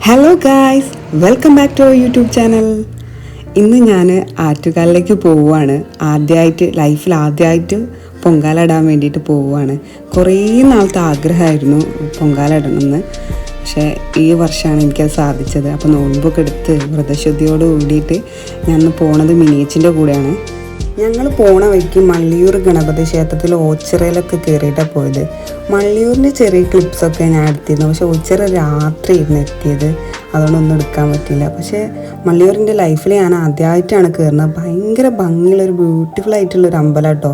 Hello guys, welcome back to our YouTube channel. ഇന്ന് ഞാൻ ആറ്റുകാലിലേക്ക് പോവുകയാണ്. ലൈഫിൽ ആദ്യമായിട്ട് പൊങ്കാല ഇടാൻ വേണ്ടിയിട്ട് പോവുകയാണ്. കുറേ നാളത്തെ ആഗ്രഹമായിരുന്നു പൊങ്കാല ഇടണമെന്ന്. പക്ഷേ ഈ വർഷമാണ് എനിക്കത് സാധിച്ചത്. അപ്പോൾ നോൻപൊക്കെ എടുത്ത് വ്രതശുദ്ധിയോട് കൂടിയിട്ട് ഞാൻ പോണത് മിനിയേച്ചിൻ്റെ കൂടെയാണ്. ഞങ്ങൾ പോണ വഴിക്ക് മള്ളിയൂർ ഗണപതി ക്ഷേത്രത്തിൽ ഓച്ചിറയിലൊക്കെ കയറിയിട്ടാണ് പോയത്. മള്ളിയൂരിൻ്റെ ചെറിയ ക്ലിപ്സൊക്കെ ഞാൻ എടുത്തിരുന്നു. പക്ഷേ ഓച്ചിറ രാത്രി ഇരുന്ന് എത്തിയത്, അതുകൊണ്ടൊന്നും എടുക്കാൻ പറ്റില്ല. പക്ഷേ മള്ളിയൂരിൻ്റെ ലൈഫിൽ ഞാൻ ആദ്യമായിട്ടാണ് കയറുന്നത്. ഭയങ്കര ഭംഗിയുള്ളൊരു ബ്യൂട്ടിഫുൾ ആയിട്ടുള്ളൊരു അമ്പലം കേട്ടോ.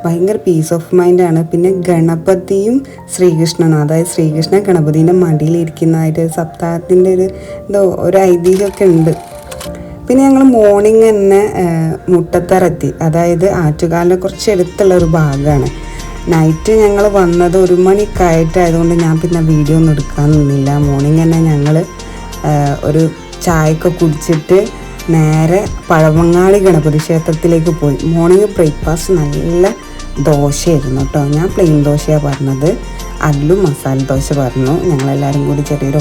ഭയങ്കര പീസ് ഓഫ് മൈൻഡാണ്. പിന്നെ ഗണപതിയും ശ്രീകൃഷ്ണനും, അതായത് ശ്രീകൃഷ്ണൻ ഗണപതിൻ്റെ മടിയിലിരിക്കുന്നതായിട്ട് സപ്താഹത്തിൻ്റെ ഒരു ഐതിഹ്യമൊക്കെ ഉണ്ട്. പിന്നെ ഞങ്ങൾ മോർണിംഗ് തന്നെ മുട്ടത്തറെത്തി, അതായത് ആറ്റുകാലിൻ്റെ കുറച്ച് അടുത്തുള്ള ഒരു ഭാഗമാണ്. നൈറ്റ് ഞങ്ങൾ വന്നത് 1 മണിക്കായിട്ടായതുകൊണ്ട് ഞാൻ പിന്നെ വീഡിയോ ഒന്നും എടുക്കാൻ നിന്നില്ല. മോർണിംഗ് തന്നെ ഞങ്ങൾ ഒരു ചായയൊക്കെ കുടിച്ചിട്ട് നേരെ പഴവങ്ങാടി ഗണപതി ക്ഷേത്രത്തിലേക്ക് പോയി. മോർണിംഗ് ബ്രേക്ക്ഫാസ്റ്റ് നല്ല ദോശയായിരുന്നു കേട്ടോ. ഞാൻ പ്ലെയിൻ ദോശയാണ് പറഞ്ഞത്. അല്ലു മസാല ദോശ പറഞ്ഞു. ഞങ്ങളെല്ലാവരും കൂടി ചെറിയൊരു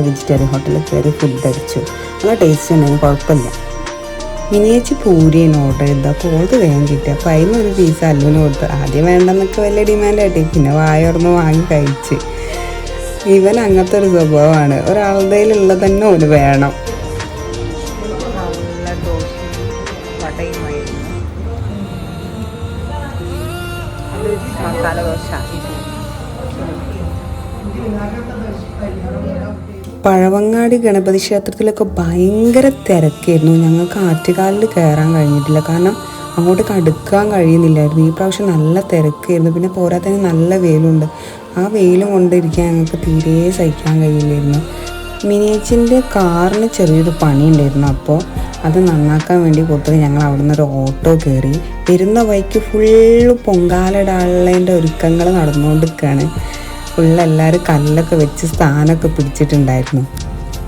വെജിറ്റേറിയൻ ഹോട്ടലിൽ കയറി ഫുഡ് അടിച്ചു. നല്ല ടേസ്റ്റ് ഉണ്ടായിരുന്നു, കുഴപ്പമില്ല. മിനിയേച്ചി പൂരിയാണ് ഓർഡർ ചെയ്തത്. അപ്പോൾ ഓൾക്ക് വേഗം കിട്ടി. അപ്പോൾ അതിനൊരു പീസ് അല്ലുവിന് കൊടുത്തു. ആദ്യം വേണ്ടെന്നൊക്കെ വലിയ ഡിമാൻഡ് ആയിട്ട്, പിന്നെ വായോർന്ന് വാങ്ങി കഴിച്ച്. ഇവൻ അങ്ങനത്തെ ഒരു സ്വഭാവമാണ്, ഒരാളുടെ ഉള്ളത് തന്നെ ഒരു വേണം. മസാല ദോശ. പഴവങ്ങാടി ഗണപതി ക്ഷേത്രത്തിലൊക്കെ ഭയങ്കര തിരക്കായിരുന്നു. ഞങ്ങൾക്ക് ആറ്റുകാലിൽ കയറാൻ കഴിഞ്ഞിട്ടില്ല, കാരണം അങ്ങോട്ട് അടുക്കാൻ കഴിയുന്നില്ലായിരുന്നു. ഈ പ്രാവശ്യം നല്ല തിരക്കായിരുന്നു. പിന്നെ പോരാത്തതിന് നല്ല വെയിലുണ്ട്. ആ വെയിലും കൊണ്ടിരിക്കാൻ ഞങ്ങൾക്ക് തീരെ സഹിക്കാൻ കഴിയില്ലായിരുന്നു. മിനിയേച്ചിൻ്റെ കാറിന് ചെറിയൊരു പണി ഉണ്ടായിരുന്നു. അപ്പോൾ അത് നന്നാക്കാൻ വേണ്ടി കൊടുത്തിട്ട് ഞങ്ങൾ അവിടെ നിന്ന് ഒരു ഓട്ടോ കയറി. വരുന്ന വഴിക്ക് ഫുള്ള് പൊങ്കാലയിടാനുള്ളതിൻ്റെ ഒരുക്കങ്ങൾ നടന്നുകൊണ്ടിരിക്കുകയാണ്. എല്ലാവരും കല്ലൊക്കെ വെച്ച് സ്ഥാനമൊക്കെ പിടിച്ചിട്ടുണ്ടായിരുന്നു.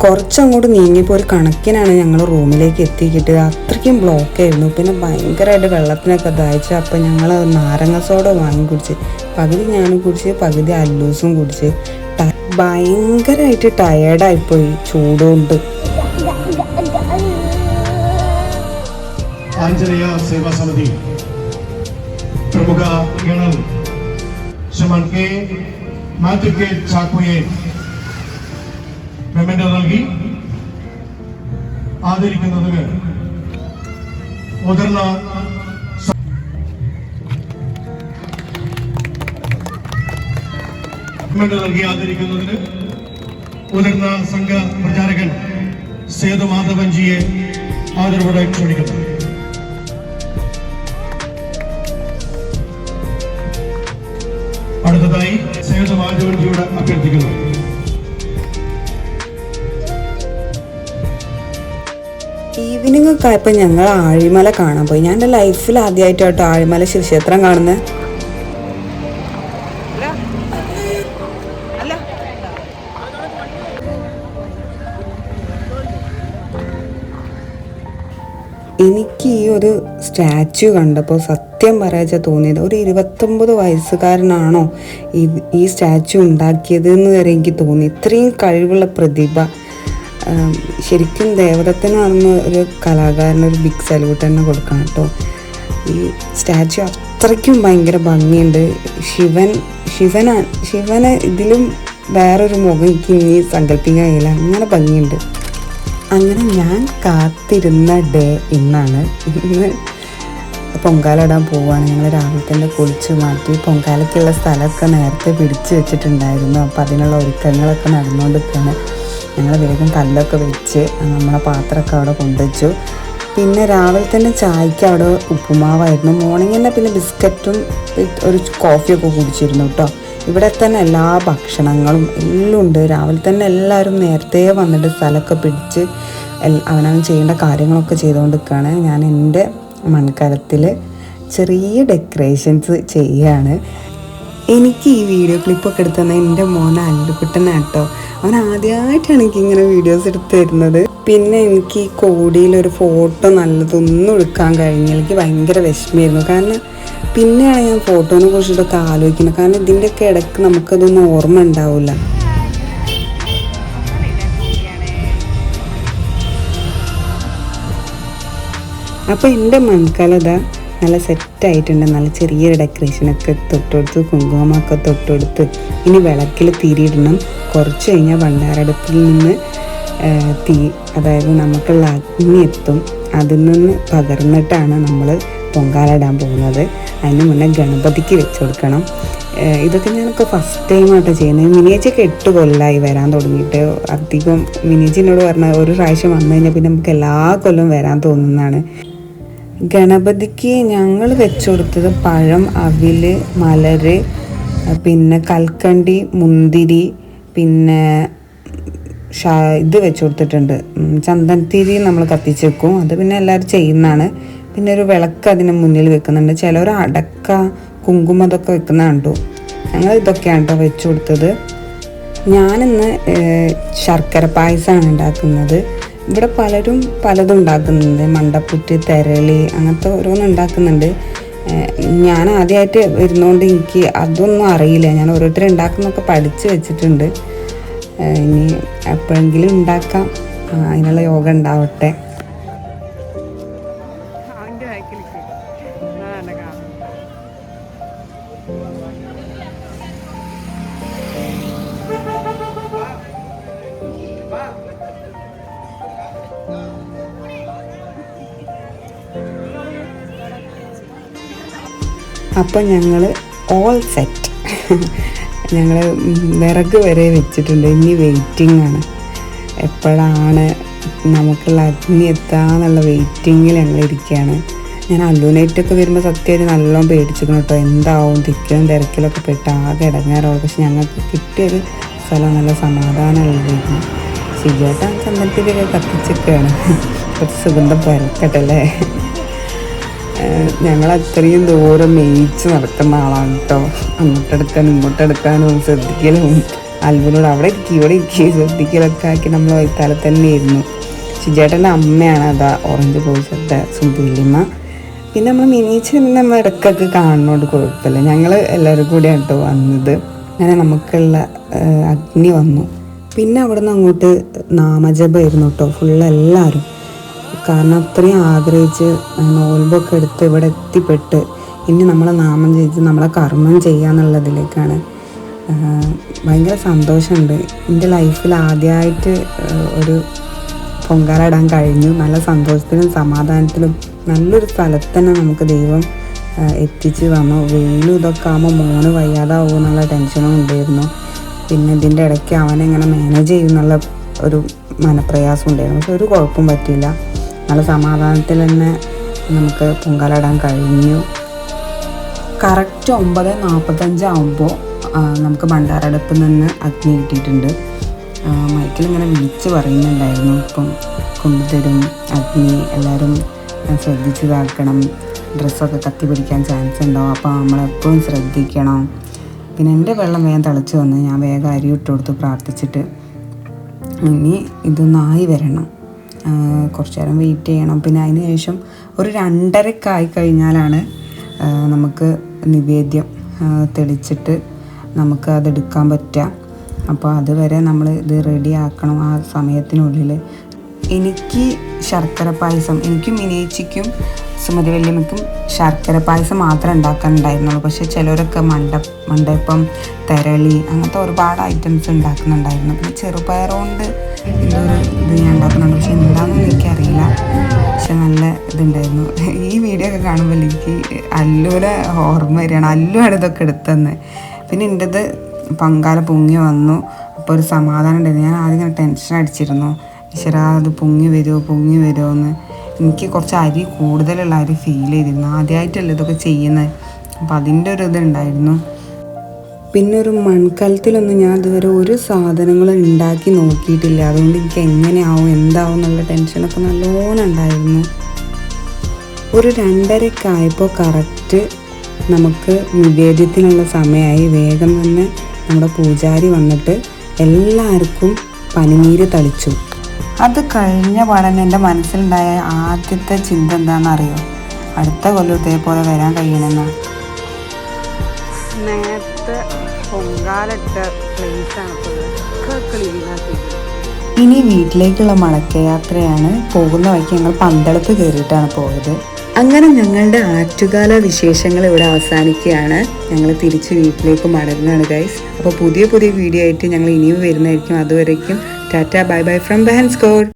കുറച്ചങ്ങോട്ട് നീങ്ങിയപ്പോൾ ഒരു കണക്കിനാണ് ഞങ്ങൾ റൂമിലേക്ക് എത്തിക്കിട്ട്. അത്രയ്ക്കും ബ്ലോക്കായിരുന്നു. പിന്നെ ഭയങ്കരമായിട്ട് വെള്ളത്തിനൊക്കെ ദാഹിച്ചു. അപ്പോൾ ഞങ്ങൾ നാരങ്ങ സോഡ വാങ്ങി കുടിച്ച്. പകുതി ഞാനും കുടിച്ച്, പകുതി അല്ലൂസും കുടിച്ച്. ഭയങ്കരമായിട്ട് ടയേർഡായിപ്പോയി ചൂടുകൊണ്ട്. ആഞ്ജനേയ സേവാ സമിതി പ്രമുഖ ഗണൽ ശ്രീമാൻ കെ മാത്യു കെ ചാക്കോയെ മെമ്മന്റോ നൽകി ആദരിക്കുന്നതിന് മുതിർന്ന സംഘ പ്രചാരകൻ സേതു മാധവൻജിയെ ആദരവോടെ ക്ഷണിക്കുന്നു. അടുത്തതായി സേതു മാധവൻജിയോട് അഭ്യർത്ഥിക്കുന്നു. ഈവനിങ് ഒക്കെ ആയപ്പോൾ ഞങ്ങൾ ആഴിമല കാണാൻ പോയി. ഞാൻ എൻ്റെ ലൈഫിൽ ആദ്യമായിട്ടോ ആഴിമല ശിവക്ഷേത്രം കാണുന്നത്. എനിക്ക് ഈ ഒരു സ്റ്റാച്യു കണ്ടപ്പോൾ സത്യം പറയാച്ച തോന്നിയത്, ഒരു 29 വയസ്സുകാരനാണോ ഈ സ്റ്റാച്യു ഉണ്ടാക്കിയത് എന്ന് വരെ എനിക്ക് തോന്നി. ഇത്രയും കഴിവുള്ള പ്രതിഭ. ശരിക്കും ദേവദത്തന് പറഞ്ഞ ഒരു കലാകാരനൊരു ബിഗ് സല്യൂട്ട് തന്നെ കൊടുക്കണം കേട്ടോ. ഈ സ്റ്റാച്യു അത്രയ്ക്കും ഭയങ്കര ഭംഗിയുണ്ട്. ശിവന് ഇതിലും വേറൊരു മുഖം എനിക്ക് ഇനി സങ്കല്പിക്കാൻ കഴിയില്ല, അങ്ങനെ ഭംഗിയുണ്ട്. അങ്ങനെ ഞാൻ കാത്തിരുന്ന ഡേ ഇന്നാണ്. ഇന്ന് പൊങ്കാല ഇടാൻ പോവുകയാണ്. ഞങ്ങൾ രാവിലെ തന്നെ കുളിച്ച് മാറ്റി പൊങ്കാലയ്ക്കുള്ള സ്ഥലമൊക്കെ നേരത്തെ പിടിച്ച് വെച്ചിട്ടുണ്ടായിരുന്നു. അപ്പോൾ അതിനുള്ള ഒരുക്കങ്ങളൊക്കെ നടന്നുകൊണ്ടിരിക്കുകയാണ്. ഞങ്ങൾ വേഗം കല്ലൊക്കെ വെച്ച് നമ്മളെ പാത്രമൊക്കെ അവിടെ കൊണ്ടുവച്ചു. പിന്നെ രാവിലെ തന്നെ ചായക്ക് അവിടെ ഉപ്പുമാവായിരുന്നു. മോർണിംഗ് തന്നെ പിന്നെ ബിസ്ക്കറ്റും ഒരു കോഫിയൊക്കെ കുടിച്ചിരുന്നു കേട്ടോ. ഇവിടെ തന്നെ എല്ലാ ഭക്ഷണങ്ങളും എല്ലാം ഉണ്ട്. രാവിലെ തന്നെ എല്ലാവരും നേരത്തെ വന്നിട്ട് സ്ഥലമൊക്കെ പിടിച്ച് അവനവൻ ചെയ്യേണ്ട കാര്യങ്ങളൊക്കെ ചെയ്തുകൊണ്ടിരിക്കുകയാണ്. ഞാൻ എൻ്റെ മൺകലത്തിൽ ചെറിയ ഡെക്കറേഷൻസ് ചെയ്യുകയാണ്. എനിക്ക് ഈ വീഡിയോ ക്ലിപ്പൊക്കെ എടുത്ത് തന്നെ എൻ്റെ മോനെ അല്ലുക്കുട്ടനാട്ടോ. അവൻ ആദ്യമായിട്ടാണ് എനിക്കിങ്ങനെ വീഡിയോസ് എടുത്ത് തരുന്നത്. പിന്നെ എനിക്ക് ഈ കോടിയിലൊരു ഫോട്ടോ നല്ലതൊന്നും എടുക്കാൻ കഴിഞ്ഞില്ല. എനിക്ക് ഭയങ്കര വിഷമമായിരുന്നു. കാരണം പിന്നെയാണ് ഞാൻ ഫോട്ടോനെ കുറിച്ചിട്ടൊക്കെ ആലോചിക്കുന്നത്. കാരണം ഇതിൻ്റെയൊക്കെ ഇടയ്ക്ക് നമുക്കതൊന്നും ഓർമ്മ ഉണ്ടാവില്ല. അപ്പോൾ എൻ്റെ മൺകലത നല്ല സെറ്റായിട്ടുണ്ട്. നല്ല ചെറിയൊരു ഡെക്കറേഷനൊക്കെ തൊട്ടുകൊടുത്ത് കുങ്കുമൊക്കെ തൊട്ടുകൊടുത്ത് ഇനി വിളക്കിൽ തിരിയിടണം. കുറച്ച് കഴിഞ്ഞാൽ ഭണ്ഡാരടുപ്പിൽ നിന്ന് തീ, അതായത് നമുക്കുള്ള അഗ്നി എത്തും. അതിൽ നിന്ന് പകർന്നിട്ടാണ് നമ്മൾ പൊങ്കാലിടാൻ പോകുന്നത്. അതിന് മുന്നേ ഗണപതിക്ക് വെച്ച് കൊടുക്കണം. ഇതൊക്കെ ഞാനൊക്കെ ഫസ്റ്റ് ടൈമായിട്ടാണ് ചെയ്യുന്നത്. മിനിയേച്ചൊക്കെ 8 കൊല്ലമായി വരാൻ തുടങ്ങിയിട്ട്. അധികം മിനിയേച്ചിനോട് പറഞ്ഞാൽ ഒരു പ്രാവശ്യം വന്നു കഴിഞ്ഞാൽ പിന്നെ നമുക്ക് എല്ലാ കൊല്ലവും വരാൻ തോന്നുന്നതാണ്. ഗണപതിക്ക് ഞങ്ങൾ വെച്ച് കൊടുത്തത് പഴം, അവില്, മലര്, പിന്നെ കൽക്കണ്ടി, മുന്തിരി, പിന്നെ ഇത് വെച്ച് കൊടുത്തിട്ടുണ്ട്. ചന്ദനത്തിരി നമ്മൾ കത്തിച്ച് വെക്കും, അത് പിന്നെ എല്ലാവരും ചെയ്യുന്നതാണ്. പിന്നെ ഒരു വിളക്ക് അതിന് മുന്നിൽ വെക്കുന്നുണ്ട്. ചിലർ അടക്ക, കുങ്കുമം അതൊക്കെ വെക്കുന്നതാണ്. ഞങ്ങൾ ഇതൊക്കെയാണ് കേട്ടോ വെച്ച് കൊടുത്തത്. ഞാനിന്ന് ശർക്കര പായസമാണ് ഉണ്ടാക്കുന്നത്. ഇവിടെ പലരും പലതും ഉണ്ടാക്കുന്നുണ്ട്. മണ്ടപ്പുറ്റ്, തെരളി, അങ്ങനത്തെ ഓരോന്നും ഉണ്ടാക്കുന്നുണ്ട്. ഞാൻ ആദ്യമായിട്ട് വരുന്നതുകൊണ്ട് എനിക്ക് അതൊന്നും അറിയില്ല. ഞാൻ ഓരോരുത്തർ ഉണ്ടാക്കുന്നതൊക്കെ പഠിച്ച് വെച്ചിട്ടുണ്ട്. ഇനി എപ്പോഴെങ്കിലും ഉണ്ടാക്കാം. അതിനുള്ള യോഗം ഉണ്ടാവട്ടെ. അപ്പോൾ ഞങ്ങൾ ഓൾ സെറ്റ്. ഞങ്ങൾ വിറക് വരെ വെച്ചിട്ടുണ്ട്. ഇനി വെയിറ്റിംഗ് ആണ്. എപ്പോഴാണ് നമുക്കുള്ള അഗ്നി എത്താന്നുള്ള വെയിറ്റിങ്ങിൽ ഞങ്ങൾ ഇരിക്കുകയാണ്. ഞാൻ അല്ലൂനേറ്റൊക്കെ വരുമ്പോൾ സത്യമായിട്ട് നല്ലോണം പേടിച്ചിരിക്കണം കേട്ടോ. എന്താവും തിക്കിലും തിരക്കിലൊക്കെ പെട്ട് ആകെ ഇടങ്ങാറാവും. പക്ഷെ ഞങ്ങൾക്ക് കിട്ടിയൊരു സ്ഥലം നല്ല സമാധാനമുള്ളതായിരുന്നു. ശരിയായിട്ട് ചന്ദനത്തിലൊക്കെ കത്തിച്ചൊക്കെയാണ്. കുറച്ച് സുഗന്ധം പരക്കട്ടല്ലേ. ഞങ്ങൾ അത്രയും ദൂരം മേയിച്ച് നടക്കുന്ന ആളാണ് കേട്ടോ. അങ്ങോട്ടെടുക്കാനും ഇങ്ങോട്ടെടുക്കാനും ശ്രദ്ധിക്കലും അൽബിനോട് അവിടെ ഇരിക്കുക ഇവിടെ ഇരിക്കുക ശ്രദ്ധിക്കലൊക്കെ ആക്കി നമ്മൾ വൈത്താലെ തന്നെയായിരുന്നു. ഷിജേട്ടൻ്റെ അമ്മയാണ് അതാ ഓറഞ്ച് പോയിച്ചത്തെ സുന്ദരിയമ്മ. പിന്നെ നമ്മൾ മിനിച്ചിന് പിന്നെ നമ്മൾ ഇടയ്ക്കൊക്കെ കാണുന്നതുകൊണ്ട് കുഴപ്പമില്ല. ഞങ്ങൾ എല്ലാവരും കൂടിയാണ് കേട്ടോ വന്നത്. അങ്ങനെ നമുക്കുള്ള അഗ്നി വന്നു. പിന്നെ അവിടെ നിന്ന് അങ്ങോട്ട് നാമജപമായിരുന്നു കേട്ടോ ഫുള്ള് എല്ലാവരും. കാരണം അത്രയും ആഗ്രഹിച്ച് നോൽബൊക്കെ എടുത്ത് ഇവിടെ എത്തിപ്പെട്ട് ഇനി നമ്മളെ നാമം ജയിച്ച് നമ്മളെ കർമ്മം ചെയ്യാന്നുള്ളതിലേക്കാണ്. ഭയങ്കര സന്തോഷമുണ്ട്. എൻ്റെ ലൈഫിൽ ആദ്യമായിട്ട് ഒരു പൊങ്കാല ഇടാൻ കഴിഞ്ഞു. നല്ല സന്തോഷത്തിലും സമാധാനത്തിലും നല്ലൊരു സ്ഥലത്ത് തന്നെ നമുക്ക് ദൈവം എത്തിച്ച് തന്നു. വെയിലും ഇതൊക്കെ ആകുമ്പോൾ മോന് വയ്യാതാവും എന്നുള്ള ടെൻഷനും ഉണ്ടായിരുന്നു. പിന്നെ ഇതിൻ്റെ ഇടയ്ക്ക് അവനെങ്ങനെ മാനേജ് ചെയ്യുന്നുള്ള ഒരു മനപ്രയാസം ഉണ്ടായിരുന്നു. പക്ഷെ ഒരു കുഴപ്പം പറ്റിയില്ല. നല്ല സമാധാനത്തിൽ തന്നെ നമുക്ക് പൊങ്കാല ഇടാൻ കഴിഞ്ഞു. കറക്റ്റ് 9:45 ആകുമ്പോൾ നമുക്ക് ഭണ്ഡാരടുപ്പിൽ നിന്ന് അഗ്നി കിട്ടിയിട്ടുണ്ട്. മൈക്കിലിങ്ങനെ വിളിച്ച് പറയുന്നുണ്ടായിരുന്നു, ഇപ്പം കൊണ്ടുതരും അഗ്നി, എല്ലാവരും ശ്രദ്ധിച്ചതാക്കണം, ഡ്രസ്സൊക്കെ കത്തി പിടിക്കാൻ ചാൻസ് ഉണ്ടാവും, അപ്പോൾ നമ്മളെപ്പോഴും ശ്രദ്ധിക്കണം. പിന്നെ എൻ്റെ വെള്ളം വേഗം തിളച്ച് വന്ന് ഞാൻ വേഗം അരി ഇട്ട് കൊടുത്ത് പ്രാർത്ഥിച്ചിട്ട് ഇനി ഇതൊന്നായി വരണം, കുറച്ച് നേരം വെയിറ്റ് ചെയ്യണം. പിന്നെ അതിന് ശേഷം ഒരു 2:30 ആയി കഴിഞ്ഞാലാണ് നമുക്ക് നിവേദ്യം തെളിച്ചിട്ട് നമുക്ക് അതെടുക്കാൻ പറ്റുക. അപ്പോൾ അതുവരെ നമ്മൾ ഇത് റെഡി ആക്കണം ആ സമയത്തിനുള്ളിൽ. എനിക്ക് ശർക്കര പായസം, എനിക്കും മിനിയേച്ചിക്കും സുമതി വല്യമ്മയ്ക്കും ശർക്കര പായസം മാത്രമേ ഉണ്ടാക്കാനുണ്ടായിരുന്നുള്ളൂ. പക്ഷേ ചിലരൊക്കെ മണ്ടയപ്പം, തെരളി അങ്ങനത്തെ ഒരുപാട് ഐറ്റംസ് ഉണ്ടാക്കുന്നുണ്ടായിരുന്നു. പിന്നെ ചെറുപയർ കൊണ്ട് ഇതൊരു ഇത് ഞാൻ ഉണ്ടാക്കുന്നുണ്ട്. പക്ഷെ എന്താണെന്ന് എനിക്കറിയില്ല. പക്ഷെ നല്ല ഇതുണ്ടായിരുന്നു. ഈ വീഡിയോ ഒക്കെ കാണുമ്പോൾ എനിക്ക് അല്ലുവിനെ ഓർമ്മ വരികയാണ്. അല്ലുവാണ് ഇതൊക്കെ എടുത്തന്ന്. പിന്നെ എൻ്റെത് പൊങ്കാല പൊങ്ങി വന്നു. അപ്പോൾ ഒരു സമാധാനം ഉണ്ടായിരുന്നു. ഞാൻ ആദ്യം ഇങ്ങനെ ടെൻഷൻ അടിച്ചിരുന്നു, ഈശ്വരാ അത് പൊങ്ങി വരുമോ എന്ന്. എനിക്ക് കുറച്ച് അരി കൂടുതലുള്ള അരി ഫീൽ ചെയ്തിരുന്നു. ആദ്യമായിട്ടല്ല ഇതൊക്കെ ചെയ്യുന്നത്. അപ്പോൾ അതിൻ്റെ ഒരു ഇതുണ്ടായിരുന്നു. പിന്നെ ഒരു മൺകലത്തിലൊന്നും ഞാൻ ഇതുവരെ ഒരു സാധനങ്ങളും ഉണ്ടാക്കി നോക്കിയിട്ടില്ല. അതുകൊണ്ട് എനിക്ക് എങ്ങനെയാവും എന്താവും എന്നുള്ള ടെൻഷനൊക്കെ നല്ലോണം ഉണ്ടായിരുന്നു. ഒരു 2:30 ആയപ്പോൾ കറക്റ്റ് നമുക്ക് നിവേദ്യത്തിനുള്ള സമയമായി. വേഗം തന്നെ നമ്മുടെ പൂജാരി വന്നിട്ട് എല്ലാവർക്കും പനിനീര് തളിച്ചു. അത് കഴിഞ്ഞ പാടന്നെ എൻ്റെ മനസ്സിലുണ്ടായ ആദ്യത്തെ ചിന്ത എന്താണെന്നറിയോ? അടുത്ത കൊല്ലം ഇതേപോലെ വരാൻ കഴിയണമെന്നാണ്. നേരത്തെ പൊങ്കാലിട്ട പ്ലേസാണ് ക്ലീനാക്കിയത്. ഇനി വീട്ടിലേക്കുള്ള മടക്കയാത്രയാണ്. പോകുന്ന വഴിക്ക് ഞങ്ങൾ പന്തളത്ത് കയറിയിട്ടാണ് പോയത്. അങ്ങനെ ഞങ്ങളുടെ ആറ്റുകാല വിശേഷങ്ങൾ ഇവിടെ അവസാനിക്കുകയാണ്. ഞങ്ങൾ തിരിച്ച് വീട്ടിലേക്ക് മടങ്ങുകയാണ് ഗൈസ്. അപ്പോൾ പുതിയ വീഡിയോ ആയിട്ട് ഞങ്ങൾ ഇനിയും വരുന്നതായിരിക്കും. അതുവരേക്കും ടാറ്റ ബൈ ബൈ ഫ്രം ബെഹൻസ്കോട്ട്.